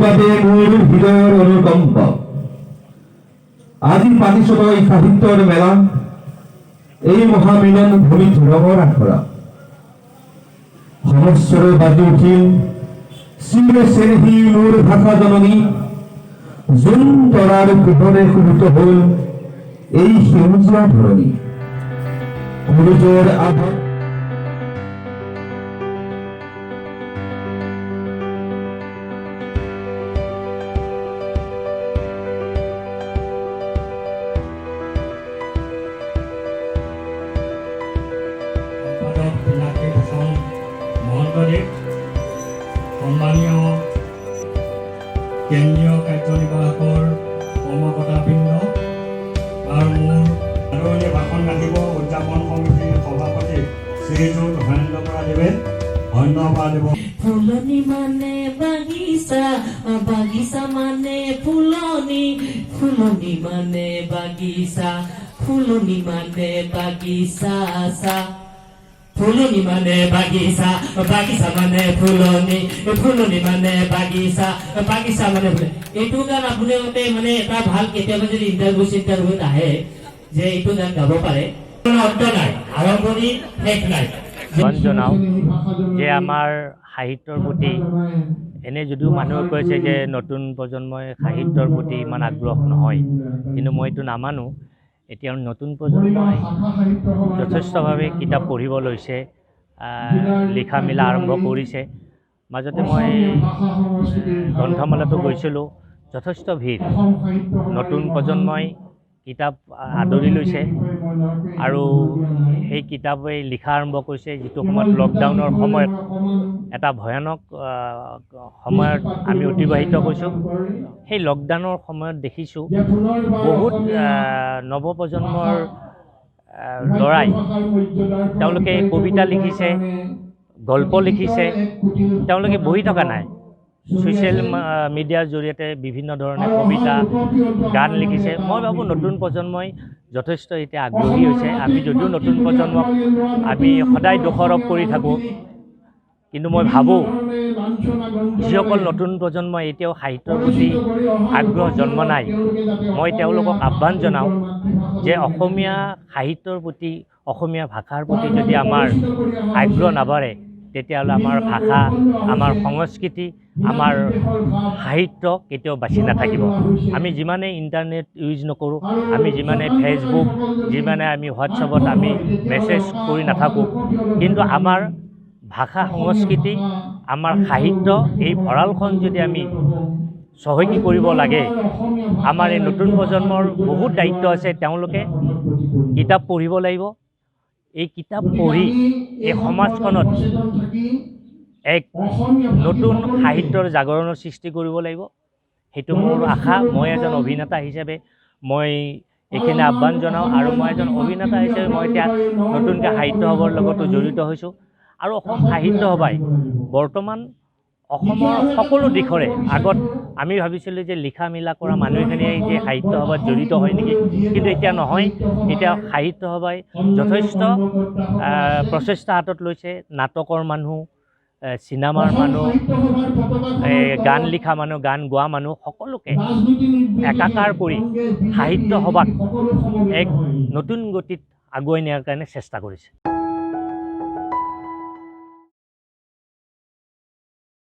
বাবে মোৰ হৃদয়ৰ অনুকম্প। আজি পাতিছোঁ এই সাহিত্যৰ মেলা, এই মহামিলন ভূমিত ৰঙৰ আখৰা। সমস্যৰে বাজি উঠিল চিৰে চেনেহী মোৰ ভাষা জননী, যোন তৰাৰ পোহৰে শোভিত হ'ল এই সেউজীয়া ধৰণী। সূৰ্যৰ আভা মহন্তদেৱ, সন্মানীয় কেন্দ্ৰীয় কাৰ্যনিৰ্বাহকৰ কৰ্মকৰ্তাবৃন্দ আৰু মোৰ আদৰণীয় ভাষণ ৰাখিব উদযাপন সমিতিৰ সভাপতি শ্ৰীযুত হৰেন্দ্ৰ বৰাদেৱে। ধন্যবাদ দেৱ। ফুলনি মানে বাগিচা, বাগিচা মানে ফুলনি, ফুলনি মানে বাগিচা, ফুলনি মানে বাগিচা চা। ফুলনি মানে বাগিচা, বাগিচা মানে ফুলনি, ফুলনি মানে বাগিচা, বাগিচা মানে ফুলনি। এইটো গান আপোনালোকে মানে এটা ভাল কেতিয়াবা যদি ইণ্টাৰভিউত আহে যে এইটো গান গাব পাৰে, অন্ত নাই, আৰম্ভণি শেষ নাই। জনাওঁ যে আমাৰ সাহিত্যৰ প্ৰতি এনে যদিও মানুহে কৈছে যে নতুন প্ৰজন্মই সাহিত্যৰ প্ৰতি ইমান আগ্ৰহ নহয়, কিন্তু মই এইটো নামানো। এতিয়া নতুন প্ৰজন্মই যথেষ্টভাৱে কিতাপ পঢ়িব লৈছে, লিখা মেলা আৰম্ভ কৰিছে। মাজতে মই গ্ৰন্থমেলাতো গৈছিলোঁ, যথেষ্ট ভিৰ। নতুন প্ৰজন্মই কিতাপ আদৰি লৈছে আৰু সেই কিতাপে লিখা আৰম্ভ কৰিছে। যিটো সময়ত লকডাউনৰ সময়ত এটা ভয়ানক সময়ত আমি অতিবাহিত কৰিছোঁ, সেই লকডাউনৰ সময়ত দেখিছোঁ বহুত নৱপ্ৰজন্মৰ ল'ৰাই তেওঁলোকে কবিতা লিখিছে, গল্প লিখিছে। তেওঁলোকে বহি থকা নাই, ছ'চিয়েল মিডিয়াৰ জৰিয়তে বিভিন্ন ধৰণে কবিতা গান লিখিছে। মই ভাবোঁ নতুন প্ৰজন্মই যথেষ্ট এতিয়া আগ্ৰহী হৈছে। আমি যদিও নতুন প্ৰজন্মক আমি সদায় দোষাৰোপ কৰি থাকোঁ, কিন্তু মই ভাবোঁ যিসকল নতুন প্ৰজন্মই এতিয়াও সাহিত্যৰ প্ৰতি আগ্ৰহ জন্ম নাই, মই তেওঁলোকক আহ্বান জনাওঁ যে অসমীয়া সাহিত্যৰ প্ৰতি, অসমীয়া ভাষাৰ প্ৰতি যদি আমাৰ আগ্ৰহ নাবাঢ়ে, তেতিয়াহ'লে আমাৰ ভাষা, আমাৰ সংস্কৃতি, আমাৰ সাহিত্য কেতিয়াও বাচি নাথাকিব। আমি যিমানে ইণ্টাৰনেট ইউজ নকৰোঁ, আমি যিমানে ফেচবুক, যিমানে আমি হোৱাটছএপত আমি মেছেজ কৰি নাথাকোঁ, কিন্তু আমাৰ ভাষা সংস্কৃতি, আমাৰ সাহিত্য, এই ভঁৰালখন যদি আমি চহকী কৰিব লাগে, আমাৰ এই নতুন প্ৰজন্মৰ বহুত দায়িত্ব আছে। তেওঁলোকে কিতাপ পঢ়িব লাগিব। এই কিতাপ পঢ়ি এই সমাজখনত এক নতুন সাহিত্যৰ জাগৰণৰ সৃষ্টি কৰিব লাগিব। সেইটো মোৰ আশা। মই এজন অভিনেতা হিচাপে মই এইখিনি আহ্বান জনাওঁ, আৰু মই এজন অভিনেতা হিচাপে মই এতিয়া নতুনকৈ সাহিত্য সভাৰ লগতো জড়িত হৈছোঁ। আৰু অসম সাহিত্য সভাই বৰ্তমান অসমৰ সকলো দিশৰে, আগত আমি ভাবিছিলোঁ যে লিখা মেলা কৰা মানুহখিনিয়ে যে সাহিত্য সভাত জড়িত হয় নেকি, কিন্তু এতিয়া নহয়। এতিয়া সাহিত্য সভাই যথেষ্ট প্ৰচেষ্টা হাতত লৈছে। নাটকৰ মানুহ, চিনেমাৰ মানুহ, গান লিখা মানুহ, গান গোৱা মানুহ, সকলোকে একাকাৰ কৰি সাহিত্য সভাক এক নতুন গতিত আগুৱাই নিয়াৰ কাৰণে চেষ্টা কৰিছে।